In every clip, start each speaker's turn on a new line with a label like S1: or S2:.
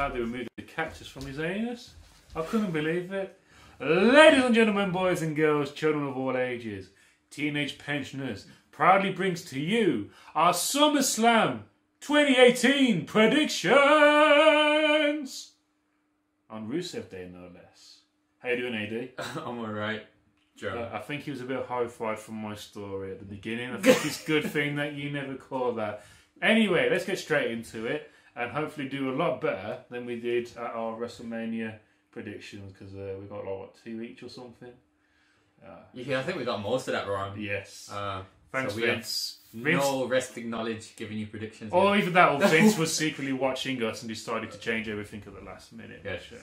S1: how they removed the cactus from his anus. I couldn't believe it. Ladies and gentlemen, boys and girls, children of all ages, teenage pensioners, proudly brings to you our SummerSlam 2018 predictions! On Rusev Day, no less. How you doing, AD?
S2: I'm alright, Joe.
S1: I think he was a bit horrified from my story at the beginning. I think it's a good thing that you never caught that. Anyway, let's get straight into it and hopefully do a lot better than we did at our WrestleMania predictions, because we got like, what, 2 each or something?
S2: Yeah, I think we got most of that wrong.
S1: Yes.
S2: Thanks, so Vince. No resting knowledge giving you predictions.
S1: Or even that, or Vince was secretly watching us and decided to change everything at the last minute.
S2: Yeah,
S1: sure.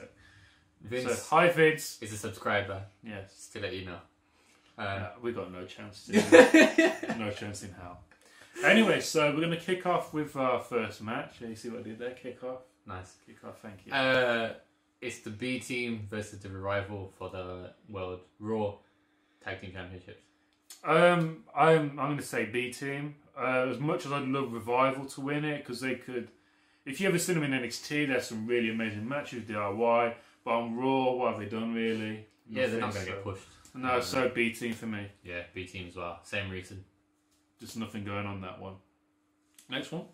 S2: Vince,
S1: so, hi Vince.
S2: Is a subscriber.
S1: Yes.
S2: Just to let you know.
S1: We got no chance. No chance in hell. Anyway, so we're going to kick off with our first match. You see what I did there? Kick off.
S2: Nice.
S1: Kick off, thank you.
S2: It's the B team versus the Revival for the World Raw Tag Team Championships.
S1: I'm going to say B team. As much as I'd love Revival to win it, because they could. If you ever seen them in NXT, there's some really amazing matches DIY. But on Raw, what have they done really?
S2: Yeah, they're not going to get pushed.
S1: No, so B team for me.
S2: Yeah, B team as well. Same reason.
S1: Just nothing going on that one. Next one.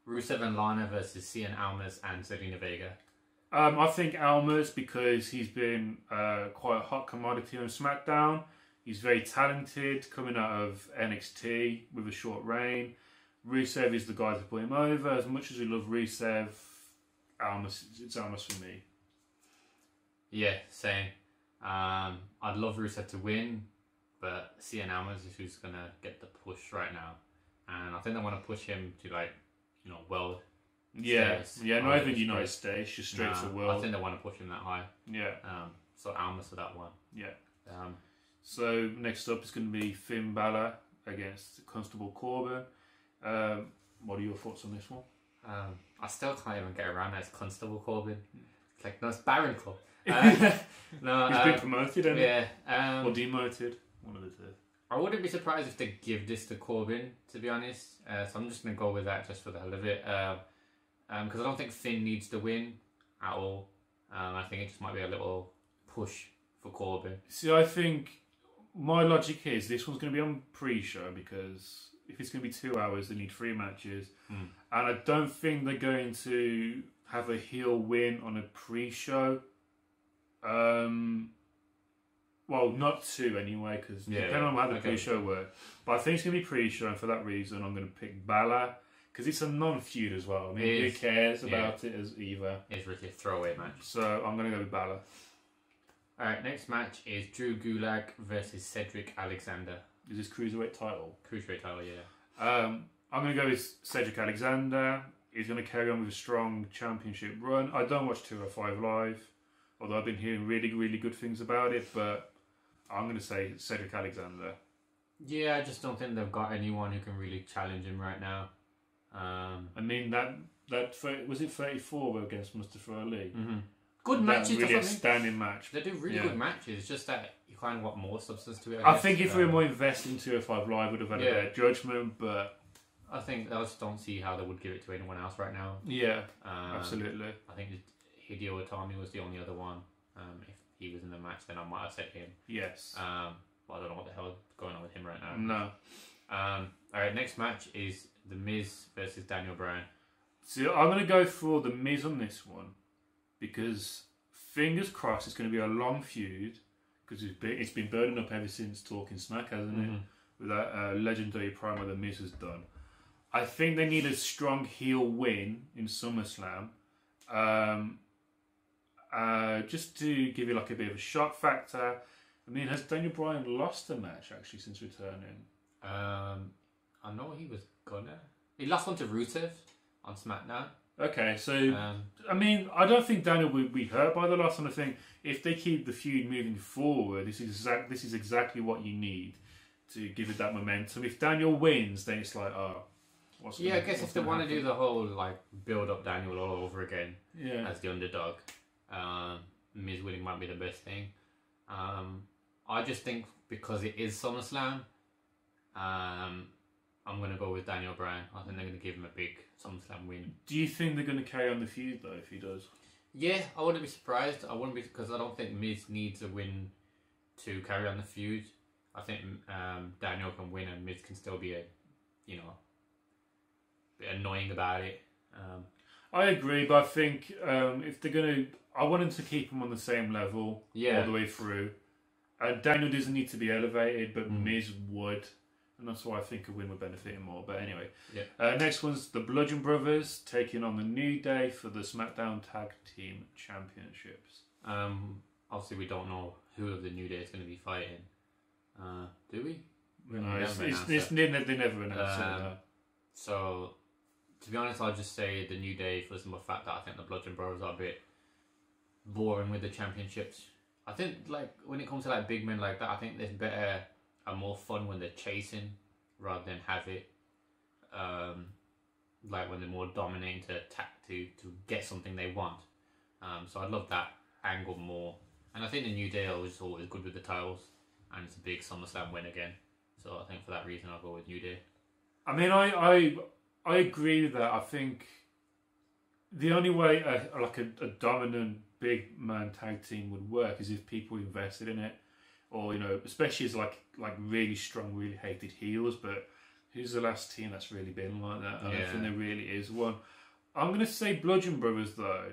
S2: Rusev and Lana versus Cien Almas and Zelina Vega.
S1: I think Almas, because he's been quite a hot commodity on SmackDown. He's very talented, coming out of NXT with a short reign. Rusev is the guy to put him over. As much as we love Rusev, it's Almas for me.
S2: Yeah, same. I'd love Rusev to win, but Cien Almas is who's going to get the push right now. And I think they want to push him to, world.
S1: Yeah,
S2: states.
S1: not even United States, just straight to world.
S2: I think they want to push him that high.
S1: Yeah.
S2: So Almas for that one.
S1: Yeah. So next up is going to be Finn Balor against Constable Corbin. What are your thoughts on this one?
S2: I still can't even get around that. It's Constable Corbin. It's like, no, it's Baron Club. No,
S1: he's been promoted, hasn't
S2: he?
S1: Or demoted. One of the two.
S2: I wouldn't be surprised if they give this to Corbin, to be honest. So I'm just going to go with that just for the hell of it. Because I don't think Finn needs to win at all. I think it just might be a little push for Corbin.
S1: See, I think my logic is this one's going to be on pre-show, because if it's going to be 2 hours, they need 3 matches. And I don't think they're going to have a heel win on a pre-show. Well, not 2 anyway, because depending on how the pre-show works. But I think it's going to be pre-show, and for that reason, I'm going to pick Balor, because it's a non-feud as well. I mean, who cares about it as either?
S2: It's really a throwaway match.
S1: So I'm going to go with Balor.
S2: Alright, next match is Drew Gulak versus Cedric Alexander.
S1: Is this Cruiserweight title?
S2: Cruiserweight title, yeah.
S1: I'm going to go with Cedric Alexander. He's going to carry on with a strong championship run. I don't watch 205 Live, although I've been hearing really, really good things about it, but I'm going to say Cedric Alexander.
S2: Yeah, I just don't think they've got anyone who can really challenge him right now.
S1: I mean, that was it 34 against Mustafa Ali?
S2: Mm-hmm. Good matches.
S1: Really a standing match.
S2: They do really good matches. It's just that you kind of want more substance to it.
S1: I think if we were more invested in 205 Live, would have had a better judgment, but
S2: I think I just don't see how they would give it to anyone else right now.
S1: Yeah, absolutely.
S2: I think Hideo Itami was the only other one. If he was in the match, then I might have said him.
S1: Yes.
S2: But I don't know what the hell is going on with him right now.
S1: No.
S2: Alright, next match is The Miz versus Daniel Bryan.
S1: So I'm going to go for The Miz on this one, because fingers crossed it's going to be a long feud, because it's been burning up ever since Talking Smack, hasn't it? With that legendary promo The Miz has done. I think they need a strong heel win in SummerSlam, just to give you like a bit of a shock factor. I mean, has Daniel Bryan lost a match actually since returning?
S2: I know he was gonna. He lost one to Rusev on SmackDown.
S1: Okay, so I mean, I don't think Daniel would be hurt by the loss. And I think if they keep the feud moving forward, this is exactly what you need to give it that momentum. If Daniel wins, then it's like, oh,
S2: I guess if they want to do the whole build up Daniel all over again as the underdog, Miz winning might be the best thing. I just think because it is SummerSlam, I'm I'm going to go with Daniel Bryan. I think they're going to give him a big SummerSlam win.
S1: Do you think they're going to carry on the feud though if he does?
S2: Yeah, I wouldn't be surprised. I wouldn't be, because I don't think Miz needs a win to carry on the feud. I think Daniel can win and Miz can still be a bit annoying about it.
S1: I agree, but I think if they're going to, I want them to keep him on the same level all the way through. Daniel doesn't need to be elevated, but Miz would. And that's why I think a win would benefit him more. But anyway, next one's the Bludgeon Brothers taking on the New Day for the SmackDown Tag Team Championships.
S2: Obviously, we don't know who of the New Day is going to be fighting. Do we?
S1: No, they never announced it.
S2: So, to be honest, I'll just say the New Day for the simple fact that I think the Bludgeon Brothers are a bit boring with the championships. I think like when it comes to like big men like that, I think there's better and more fun when they're chasing rather than have it like when they're more dominating to attack to get something they want. So I'd love that angle more. And I think the New Day are always good with the titles, and it's a big SummerSlam win again. So I think for that reason I'll go with New Day.
S1: I mean, I agree with that. I think the only way a dominant big man tag team would work is if people invested in it, or especially as like really strong, really hated heels. But who's the last team that's really been like that? I don't think there really is one. I'm going to say Bludgeon Brothers though,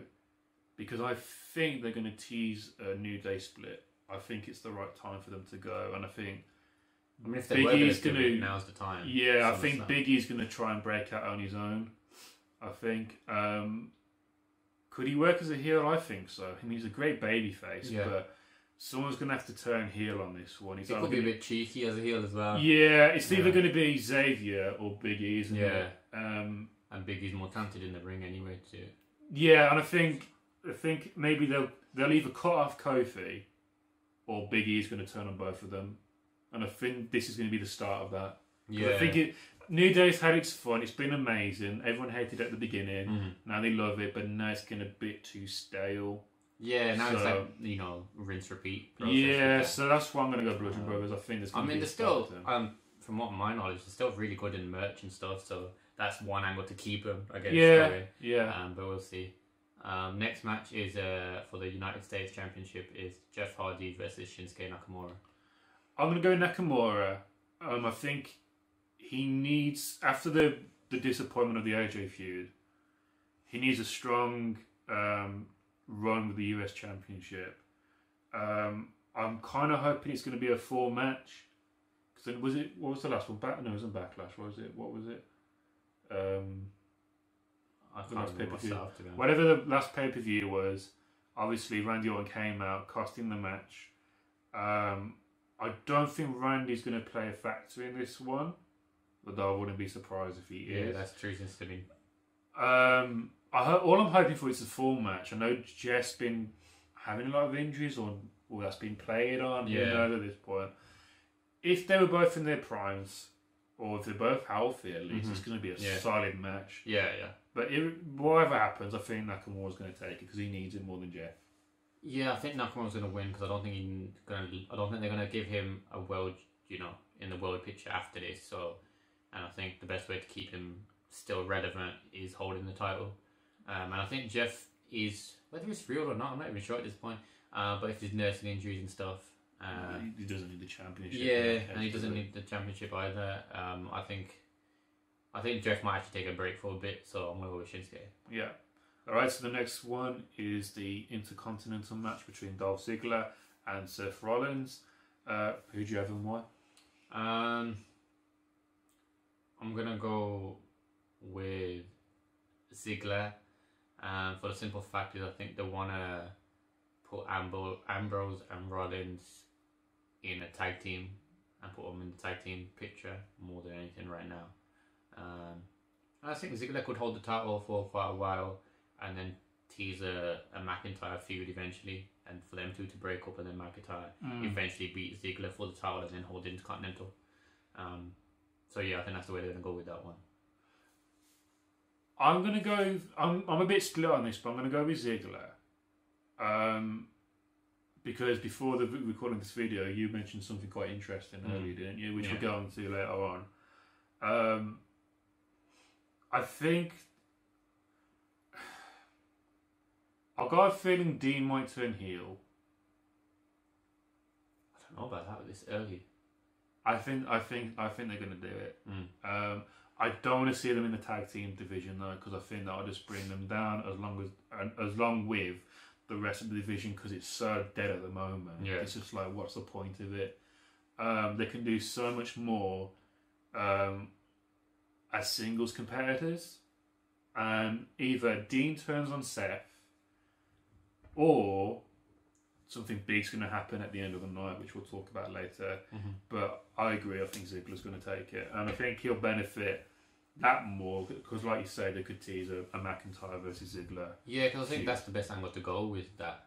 S1: because I think they're going to tease a New Day split. I think it's the right time for them to go, and I think
S2: if they Biggie's going to now's the time.
S1: Yeah, I think Biggie's going to try and break out on his own. I think. Could he work as a heel? I think so. I mean, he's a great babyface, but someone's going to have to turn heel on this one.
S2: He could be a bit cheeky as a heel as well.
S1: Yeah, it's either going to be Xavier or Big E, isn't it?
S2: And Big E's more talented in the ring anyway too.
S1: Yeah, and I think maybe they'll either cut off Kofi or Big E's going to turn on both of them, and I think this is going to be the start of that. Yeah, I think New Day's had its fun. It's been amazing. Everyone hated it at the beginning. Now they love it, but now it's getting a bit too stale.
S2: Yeah, now it's like rinse repeat.
S1: Yeah, so that's why I'm going to go Bludgeon Brothers. I think
S2: they're still from what my knowledge, they're still really good in merch and stuff. So that's one angle to keep them. I guess.
S1: Yeah.
S2: But we'll see. Next match is for the United States Championship is Jeff Hardy versus Shinsuke Nakamura.
S1: I'm going to go Nakamura. I think he needs, after the disappointment of the AJ feud, he needs a strong run with the US Championship. I'm kind of hoping it's going to be a 4 match. Because what was the last one? No, it wasn't Backlash. What was it?
S2: I can't remember myself, to be honest.
S1: Whatever the last pay-per-view was, obviously Randy Orton came out, costing the match. I don't think Randy's going to play a factor in this one, although I wouldn't be surprised if he is.
S2: Yeah, that's true since to me.
S1: All I'm hoping for is a full match. I know Jeff's been having a lot of injuries, or that's been played on. Who knows at this point. If they were both in their primes, or if they're both healthy at least, it's going to be a solid match.
S2: Yeah.
S1: But whatever happens, I think Nakamura's going to take it because he needs it more than Jeff.
S2: Yeah, I think Nakamura's going to win because I don't think they're going to give him a world, in the world picture after this. So, and I think the best way to keep him still relevant is holding the title. And I think Jeff is, whether it's real or not, I'm not even sure at this point. But if he's nursing injuries and stuff,
S1: he doesn't need the championship.
S2: Yeah, and he doesn't need the championship either. I think Jeff might actually take a break for a bit, so I'm going to go with Shinsuke.
S1: Yeah. Alright, so the next one is the Intercontinental match between Dolph Ziggler and Seth Rollins. Who do you have and why?
S2: I'm going to go with Ziggler. For the simple fact is I think they want to put Ambrose and Rollins in a tag team and put them in the tag team picture more than anything right now. I think Ziggler could hold the title for quite a while and then tease a McIntyre feud eventually, and for them two to break up, and then McIntyre eventually beat Ziggler for the title and then hold the Intercontinental. So yeah, I think that's the way they're going to go with that one.
S1: I'm going to go... I'm a bit split on this, but I'm going to go with Ziggler. Because before the recording this video, you mentioned something quite interesting earlier, didn't you? Which we'll go on to later I think I've got a feeling Dean might turn heel.
S2: I don't know about that this early.
S1: I think they're going to do it. I don't want to see them in the tag team division though, because I think that'll just bring them down as long with the rest of the division, because it's so dead at the moment.
S2: Yeah.
S1: It's just like, what's the point of it? They can do so much more as singles competitors, and either Dean turns on Seth, or something big's going to happen at the end of the night, which we'll talk about later. But I agree, I think Ziggler's going to take it. And I think he'll benefit that more, because like you say, they could tease a McIntyre versus Ziggler.
S2: Yeah, because I think that's the best angle to go with that,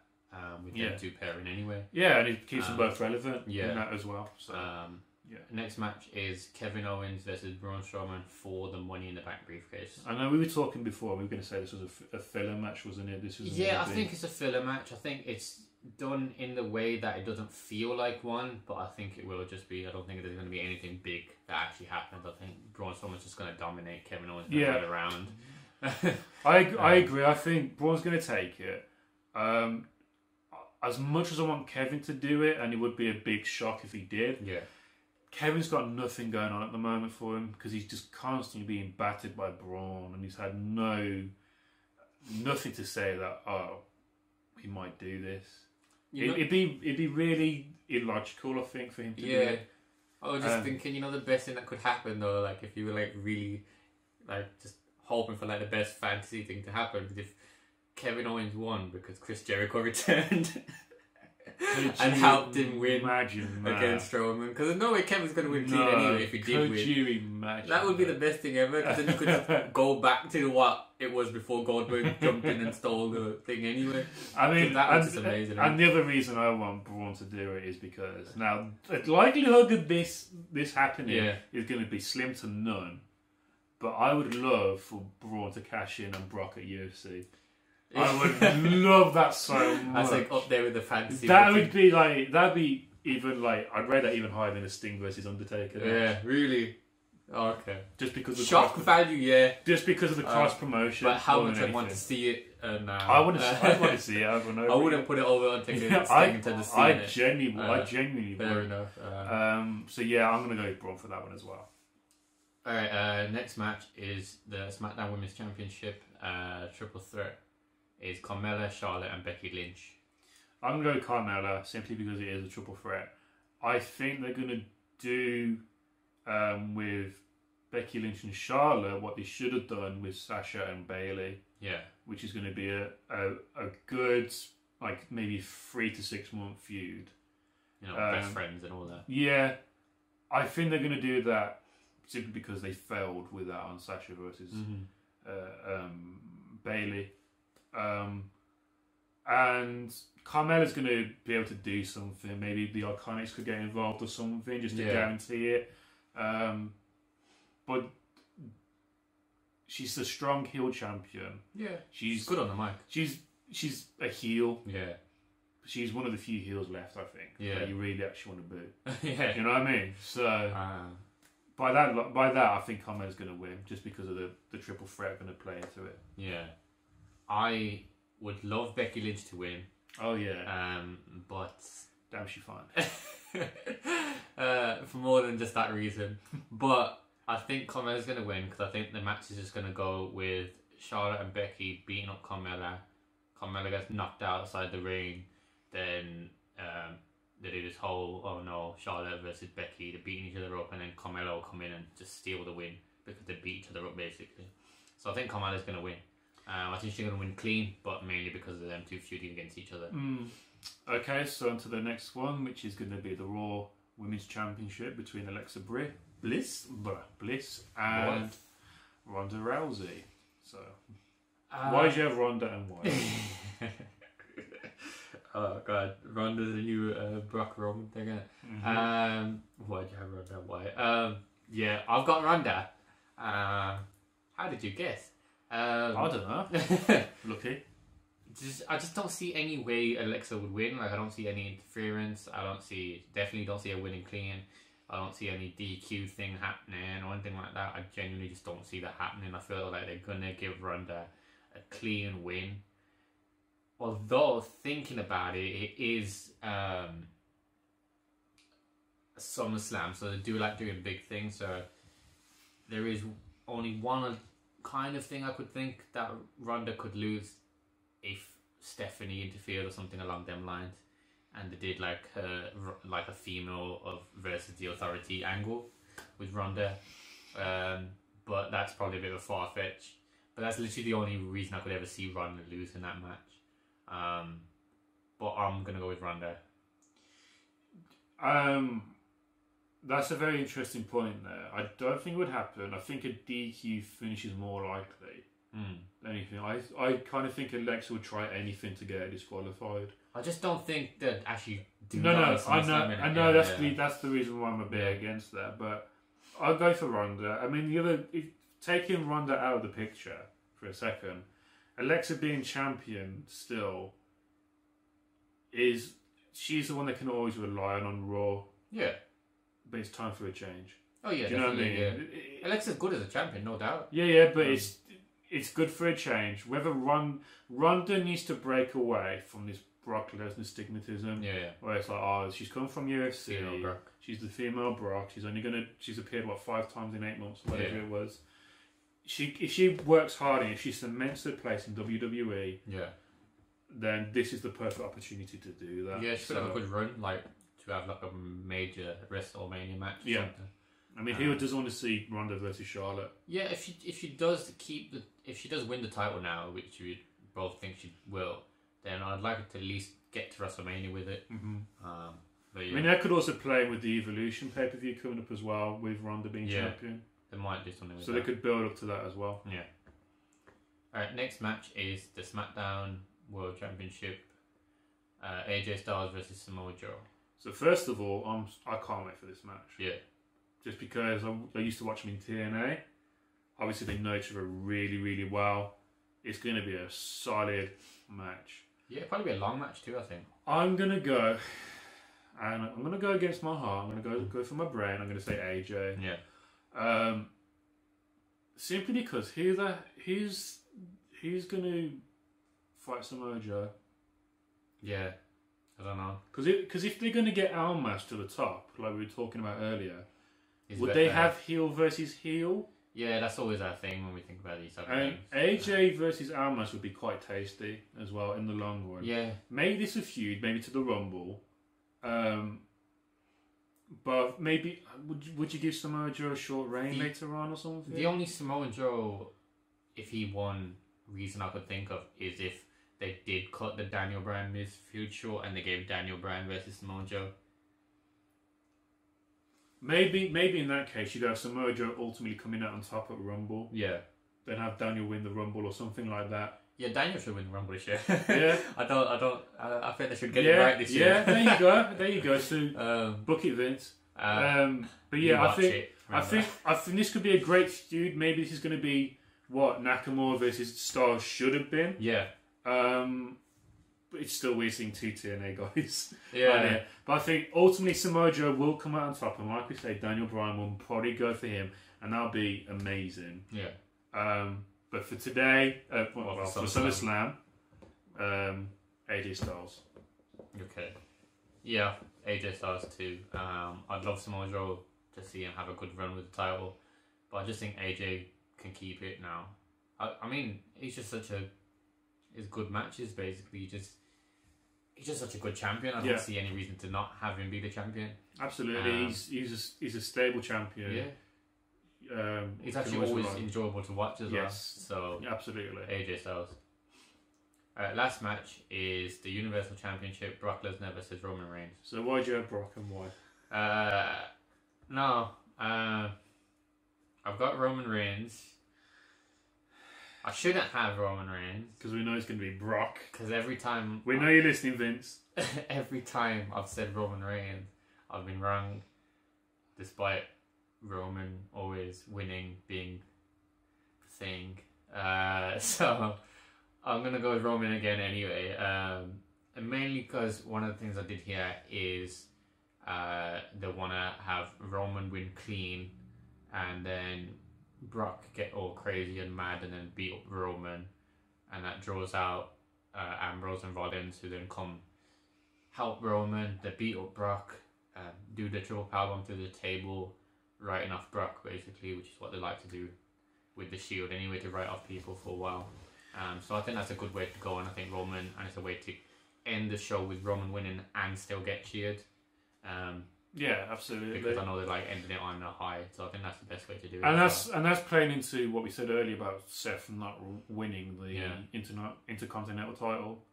S2: with them two pairing anyway.
S1: Yeah, and it keeps them both relevant in that as well. So,
S2: Next match is Kevin Owens versus Braun Strowman for the Money in the Bank briefcase.
S1: I know we were talking before, we were going to say this was a filler match, wasn't it? This was
S2: I think it's a filler match. I think it's done in the way that it doesn't feel like one, but I think it will just be. I don't think there's going to be anything big that actually happens. I think Braun Strowman's just going to dominate Kevin Owens right around.
S1: I agree. I think Braun's going to take it. As much as I want Kevin to do it, and it would be a big shock if he did.
S2: Yeah.
S1: Kevin's got nothing going on at the moment for him, because he's just constantly being battered by Braun, and he's had nothing to say that he might do this. It'd be really illogical, I think, for him to do it.
S2: I was just thinking, the best thing that could happen though, like if you were like really like just hoping for like the best fantasy thing to happen, if Kevin Owens won because Chris Jericho returned. And helped him win against Strowman, because no way Kevin's going to win clean anyway if he did win.
S1: Could you imagine?
S2: That would be the best thing ever, because then you could just go back to what it was before Goldberg jumped in and stole the thing anyway.
S1: I mean,
S2: that was just amazing.
S1: And the other reason I want Braun to do it is because now the likelihood of this happening is going to be slim to none. But I would love for Braun to cash in on Brock at UFC. I would love that so much.
S2: That's like up there with the fantasy.
S1: That'd be even like, I'd rate that even higher than a Sting versus Undertaker.
S2: Yeah, really. Oh, okay.
S1: Just because of
S2: shock value,
S1: just because of the cross promotion.
S2: But how much I want to see it,
S1: I want to see it over and over.
S2: I wouldn't put it over on Sting until the scene.
S1: I genuinely
S2: fair
S1: would.
S2: enough.
S1: So yeah, I'm gonna go with Braun for that one as well.
S2: Alright, next match is the SmackDown Women's Championship triple threat. Is Carmella, Charlotte, and Becky Lynch.
S1: I'm going to go Carmella simply because it is a triple threat. I think they're going to do with Becky Lynch and Charlotte what they should have done with Sasha and Bayley.
S2: Yeah.
S1: Which is going to be a good, like, maybe 3 to 6 month feud.
S2: Best friends and all that.
S1: Yeah. I think they're going to do that simply because they failed with that on Sasha versus Bayley. And Carmella's going to be able to do something. Maybe the Iconics could get involved or something just to guarantee it. But she's a strong heel champion.
S2: Yeah, she's good on the mic.
S1: She's a heel.
S2: Yeah,
S1: she's one of the few heels left, I think.
S2: Yeah,
S1: that you really actually want to boo.
S2: Yeah,
S1: you know what I mean. So by that, I think Carmella's going to win just because of the triple threat going to play into it.
S2: Yeah. I would love Becky Lynch to win.
S1: Oh yeah.
S2: But
S1: damn, she fine.
S2: For more than just that reason. But I think Carmella's going to win, because I think the match is just going to go with Charlotte and Becky beating up Carmella. Carmella gets knocked outside the ring. Then they do this whole Charlotte versus Becky. They're beating each other up, and then Carmella will come in and just steal the win because they beat each other up basically. So I think Carmella's going to win. I think she's going to win clean, but mainly because of them two feuding against each other.
S1: Okay, so on to the next one, which is going to be the Raw Women's Championship between Alexa Bliss and Ronda Rousey. So, why did you have Ronda and why?
S2: Oh god, Ronda's the new Brock Roman thing, isn't it? Why'd you have Ronda and why? Yeah, I've got Ronda. How did you guess?
S1: I don't know. Lucky.
S2: I just don't see any way Alexa would win. Like, I don't see any interference. Definitely don't see her winning clean. I don't see any DQ thing happening or anything like that. I genuinely just don't see that happening. I feel like they're gonna give Ronda a clean win. Although thinking about it, it is SummerSlam, so they do like doing big things. So there is only one kind of thing I could think that Ronda could lose if Stephanie interfered or something along them lines, and they did like a female of versus the Authority angle with Ronda. But that's probably a bit of a far fetch. But that's literally the only reason I could ever see Ronda lose in that match. But I'm gonna go with Ronda.
S1: That's a very interesting point there. I don't think it would happen. I think a DQ finish is more likely than anything. I kind of think Alexa would try anything to get her disqualified.
S2: I just don't think that actually do
S1: No,
S2: that.
S1: I know that's the reason why I'm a bit against that. But I'll go for Ronda. I mean, taking Ronda out of the picture for a second, Alexa being champion still she's the one that can always rely on Raw.
S2: Yeah.
S1: But it's time for a change.
S2: Oh yeah,
S1: do you know what I mean?
S2: Yeah. Alexa's good as a champion, no doubt.
S1: Yeah, but it's good for a change. Whether Ronda needs to break away from this Brock Lesnar stigmatism.
S2: Yeah.
S1: Where it's like, she's come from UFC.
S2: Female Brock.
S1: She's the female Brock. She's appeared 5 times in 8 months, whatever it was. If she works hard and if she cements her place in WWE, then this is the perfect opportunity to do that.
S2: Yeah, she could have a good run, like to have like a major WrestleMania match. Or something.
S1: I mean, who doesn't want to see Ronda versus Charlotte?
S2: Yeah, if she does win the title now, which we both think she will, then I'd like her to at least get to WrestleMania with it.
S1: Mm-hmm.
S2: But yeah.
S1: I mean, that could also play with the Evolution pay-per-view coming up as well, with Ronda being champion.
S2: They might do something with
S1: that. So
S2: they
S1: could build up to that as well.
S2: Yeah. Alright, next match is the SmackDown World Championship. AJ Styles versus Samoa Joe. So
S1: first of all, I can't wait for this match.
S2: Yeah.
S1: Just because I used to watch them in TNA. Obviously, they know each other really, really well. It's going to be a solid match.
S2: Yeah, probably be a long match too, I think.
S1: I'm going to go, and I'm going to go against my heart. I'm going to go for my brain. I'm going to say AJ.
S2: Yeah.
S1: Simply because he's going to fight Samoa Joe.
S2: Yeah. I don't know.
S1: Because if they're going to get Almas to the top, like we were talking about earlier, would they have heel versus heel?
S2: Yeah, that's always our thing when we think about these type of things.
S1: AJ versus Almas would be quite tasty as well in the long run.
S2: Yeah.
S1: Maybe this a feud, maybe to the Rumble. But maybe would you give Samoa Joe a short reign later on or something?
S2: The only Samoa Joe, if he won, reason I could think of is if they did cut the Daniel Bryan Miz feud short and they gave Daniel Bryan versus Samoa Joe.
S1: Maybe in that case you'd have Samoa Joe ultimately coming out on top at Rumble.
S2: Yeah.
S1: Then have Daniel win the Rumble or something like that.
S2: Yeah, Daniel should win the Rumble this year.
S1: Yeah.
S2: I think they should get it right this year.
S1: Yeah, there you go. So book it, Vince. But yeah, I think this could be a great feud. Maybe this is going to be what Nakamura versus Styles should have been.
S2: Yeah.
S1: But it's still weird seeing 2 TNA guys.
S2: Yeah.
S1: But I think ultimately Samoa Joe will come out on top, and like we say, Daniel Bryan will probably go for him, and that'll be amazing.
S2: Yeah.
S1: But for today, for SummerSlam, AJ Styles.
S2: Okay. Yeah, AJ Styles too. I'd love Samoa Joe to see him have a good run with the title, but I just think AJ can keep it now. I mean, he's just his good matches basically. He's just such a good champion. I don't see any reason to not have him be the champion.
S1: Absolutely, he's a stable champion.
S2: Yeah. He's actually always enjoyable to watch as well. So
S1: absolutely,
S2: AJ Styles. Last match is the Universal Championship: Brock Lesnar versus Roman Reigns.
S1: So why do you have Brock and why?
S2: I've got Roman Reigns. I shouldn't have Roman Reigns
S1: because we know it's going to be Brock.
S2: Because every time
S1: we know you're listening, Vince.
S2: Every time I've said Roman Reigns, I've been wrong, despite Roman always winning being the thing. So I'm gonna go with Roman again anyway, and mainly because one of the things I did here is they want to have Roman win clean, and then Brock get all crazy and mad and then beat up Roman, and that draws out Ambrose and Rollins, who then come help Roman. They beat up Brock, do the triple powerbomb through the table, writing off Brock basically, which is what they like to do with the Shield anyway, to write off people for a while. So I think that's a good way to go, and I think Roman, and it's a way to end the show with Roman winning and still get cheered.
S1: Yeah, absolutely.
S2: Because I know they're like ending it on a high, so I think that's the best way to do it.
S1: And that's playing into what we said earlier about Seth not winning the Intercontinental title.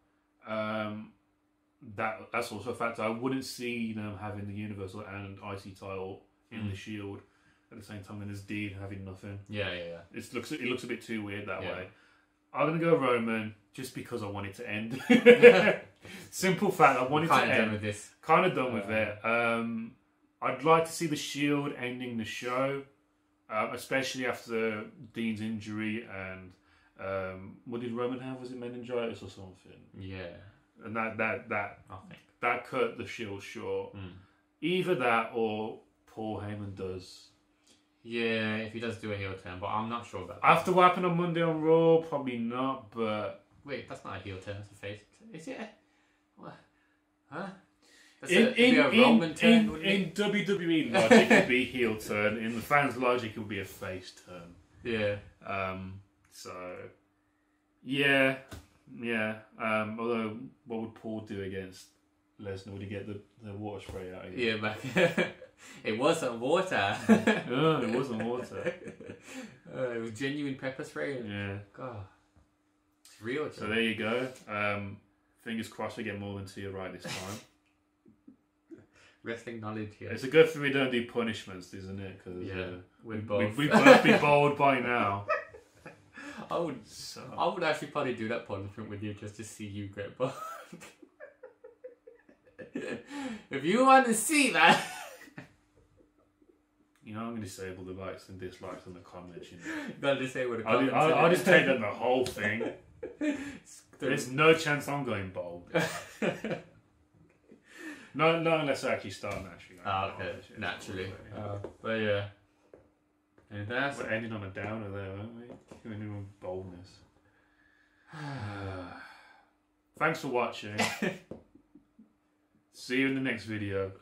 S1: That's also a factor. I wouldn't see them having the Universal and IC title in the Shield at the same time, and as Dean having nothing.
S2: Yeah.
S1: It looks a bit too weird that way. I'm gonna go Roman just because I want it to end. Simple fact, I want it to end.
S2: Done with this.
S1: Kind of done with it. I'd like to see the Shield ending the show, especially after Dean's injury and what did Roman have? Was it meningitis or something?
S2: Yeah.
S1: And that
S2: I think
S1: that cut the Shield short. Either that or Paul Heyman does.
S2: Yeah, if he does do a heel turn, but I'm not sure about that.
S1: After what happened on Monday on Raw, probably not, but...
S2: Wait, that's not a heel turn, that's a face. Is it? What? Huh? That's
S1: in
S2: a Roman turn,
S1: in WWE logic, it would be heel turn. In the fans' logic, it would be a face turn.
S2: Yeah.
S1: So... Yeah. Although, what would Paul do against Lesnar? Would he get the water spray out again?
S2: Yeah, back... It wasn't water.
S1: No, it wasn't water.
S2: It was genuine pepper spray.
S1: Yeah.
S2: God. It's real.
S1: So there you go. Fingers crossed we get more than 2 right this time.
S2: Wrestling knowledge here.
S1: It's a good thing we don't do punishments, isn't it? Because
S2: we'd both
S1: be bold by now.
S2: I would actually probably do that punishment with you just to see you get bold. If you want to see that...
S1: You know, I'm going to disable the likes and dislikes in the comments. You know.
S2: Gotta disable the comments.
S1: I'll just take that the whole thing. There's no chance I'm going bold. No, unless I actually start naturally.
S2: Okay, naturally. But yeah. Anything else?
S1: We're ending on a downer there, aren't we? We're ending on boldness. Thanks for watching. See you in the next video.